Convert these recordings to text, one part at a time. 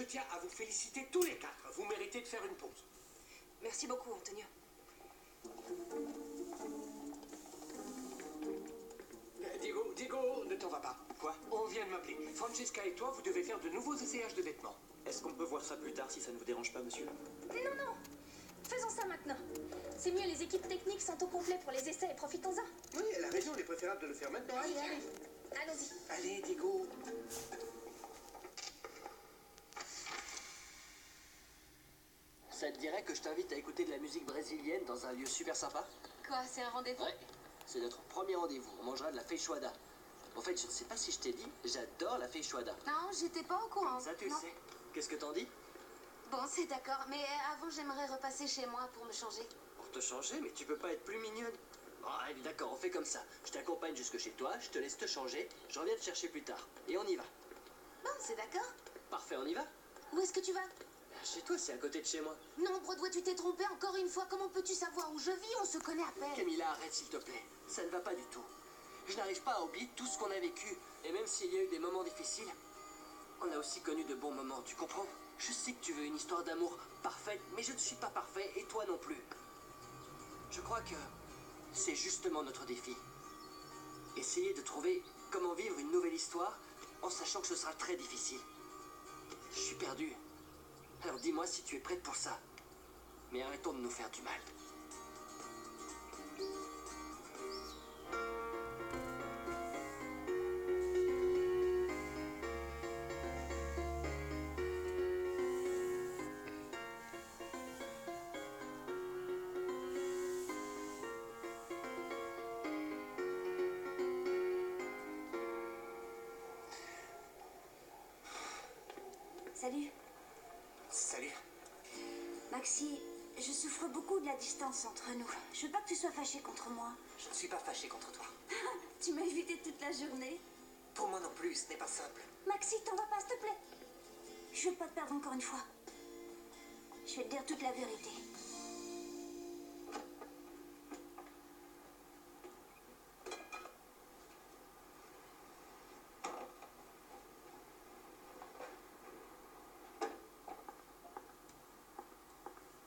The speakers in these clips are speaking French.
tiens à vous féliciter tous les quatre. Vous méritez de faire une pause. Merci beaucoup, Antonio. Diego, ne t'en va pas. Quoi? On vient de m'appeler. Francesca et toi, vous devez faire de nouveaux essayages de vêtements. Est-ce qu'on peut voir ça plus tard si ça ne vous dérange pas, monsieur? Non, non. Faisons ça maintenant. C'est mieux, les équipes techniques sont au complet pour les essais et profitons-en. Oui, elle a raison, il est préférable de le faire maintenant. Allez, allez. Allons-y. Allez, Diego. Ça te dirait que je t'invite à écouter de la musique brésilienne dans un lieu super sympa? Quoi, c'est un rendez-vous? Ouais, c'est notre premier rendez-vous. On mangera de la feijoada. En fait, je ne sais pas si je t'ai dit, j'adore la feijoada. Non, j'étais pas au courant. Ça, tu le Non. sais. Qu'est-ce que t'en dis? Bon, c'est d'accord, mais avant, j'aimerais repasser chez moi pour me changer. Pour te changer? Mais tu peux pas être plus mignonne. Bon, allez, d'accord, on fait comme ça. Je t'accompagne jusque chez toi, je te laisse te changer, je reviens te chercher plus tard. Et on y va. Bon, c'est d'accord. Parfait, on y va? Où est-ce que tu vas? Chez toi, c'est à côté de chez moi. Non, Broadway, tu t'es trompé encore une fois. Comment peux-tu savoir où je vis? On se connaît à peine. Camilla, arrête s'il te plaît. Ça ne va pas du tout. Je n'arrive pas à oublier tout ce qu'on a vécu. Et même s'il y a eu des moments difficiles, on a aussi connu de bons moments, tu comprends? Je sais que tu veux une histoire d'amour parfaite, mais je ne suis pas parfait et toi non plus. Je crois que c'est justement notre défi. Essayer de trouver comment vivre une nouvelle histoire en sachant que ce sera très difficile. Je suis perdu. Alors dis-moi si tu es prête pour ça. Mais arrêtons de nous faire du mal. Salut. Salut. Maxi, je souffre beaucoup de la distance entre nous. Je veux pas que tu sois fâché contre moi. Je ne suis pas fâché contre toi. Tu m'as évité toute la journée. Pour moi non plus, ce n'est pas simple. Maxi, t'en vas pas, s'il te plaît. Je veux pas te perdre encore une fois. Je vais te dire toute la vérité.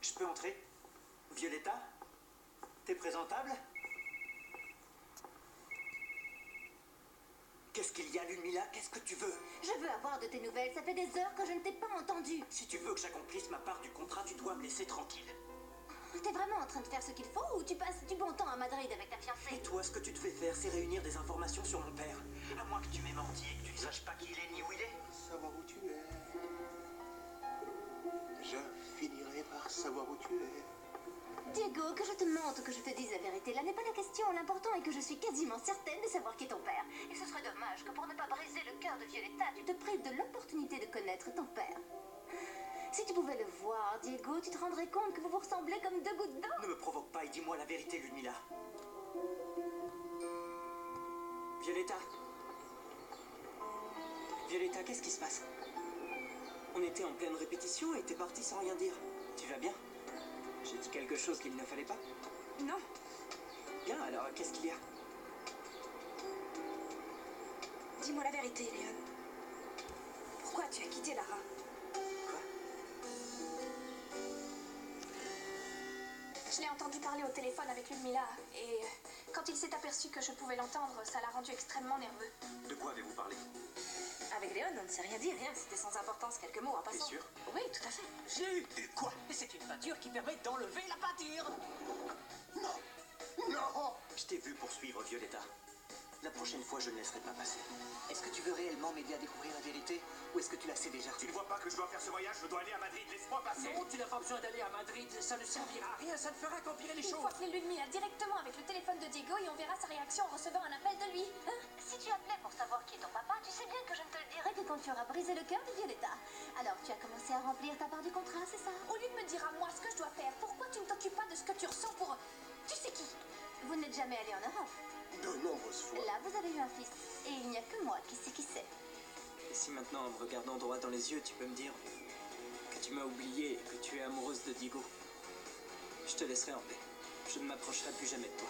Je peux entrer? Violetta? T'es présentable? Qu'est-ce qu'il y a, Ludmilla? Qu'est-ce que tu veux? Je veux avoir de tes nouvelles. Ça fait des heures que je ne t'ai pas entendu. Si tu veux que j'accomplisse ma part du contrat, tu dois me laisser tranquille. T'es vraiment en train de faire ce qu'il faut ou tu passes du bon temps à Madrid avec ta Et fiancée? toi, ce que tu devais faire, c'est réunir des informations sur mon père. À moins que tu m'aies menti et que tu ne saches pas qui il est ni où il est. Savoir où tu es. Je finirai par savoir où tu es. Diego, que je te mente ou que je te dise la vérité, là n'est pas la question. L'important est que je suis quasiment certaine de savoir qui est ton père. Et ce serait dommage que pour ne pas briser le cœur de Violetta, tu te prives de l'opportunité de connaître ton père. Si tu pouvais le voir, Diego, tu te rendrais compte que vous vous ressemblez comme deux gouttes d'eau. Ne me provoque pas et dis-moi la vérité, Ludmilla. Violetta. Violetta, qu'est-ce qui se passe? On était en pleine répétition et t'es partie sans rien dire. Tu vas bien? J'ai dit quelque chose qu'il ne fallait pas? Non. Bien, alors qu'est-ce qu'il y a? Dis-moi la vérité, Léon. Pourquoi tu as quitté Lara? Quoi? Je l'ai entendu parler au téléphone avec Ludmilla et quand il s'est aperçu que je pouvais l'entendre, ça l'a rendu extrêmement nerveux. De quoi avez-vous parlé? Avec Léon, on ne s'est rien dit, rien. C'était sans importance, quelques mots en passant. T'es sûr? Oui, tout à fait. J'ai eu quoi? C'est une peinture qui permet d'enlever la peinture. Non. Non. Je t'ai vu poursuivre Violetta. La prochaine fois, je ne laisserai pas passer. Est-ce que tu veux réellement m'aider à découvrir la vérité? Ou est-ce que tu la sais déjà? Tu ne vois pas que je dois faire ce voyage? Je dois aller à Madrid. Laisse-moi passer. Non, tu n'as pas besoin d'aller à Madrid, ça ne servira à rien, ça ne fera qu'empirer les Il choses. faut appeler Ludmilla directement avec le téléphone de Diego et on verra sa réaction en recevant un appel de lui. Hein? Si tu appelais pour savoir qui est ton papa, tu sais bien que je ne te le dirai que quand tu auras brisé le cœur de Violetta. Alors tu as commencé à remplir ta part du contrat, c'est ça? Au lieu de me dire à moi ce que je dois faire, pourquoi tu ne t'occupes pas de ce que tu ressens pour... Tu sais qui? Vous n'êtes jamais allé en Europe. De nombreuses fois. Là, vous avez eu un fils. Et il n'y a que moi qui sais qui c'est. Et si maintenant, en me regardant droit dans les yeux, tu peux me dire que tu m'as oublié et que tu es amoureuse de Diego, je te laisserai en paix. Je ne m'approcherai plus jamais de toi.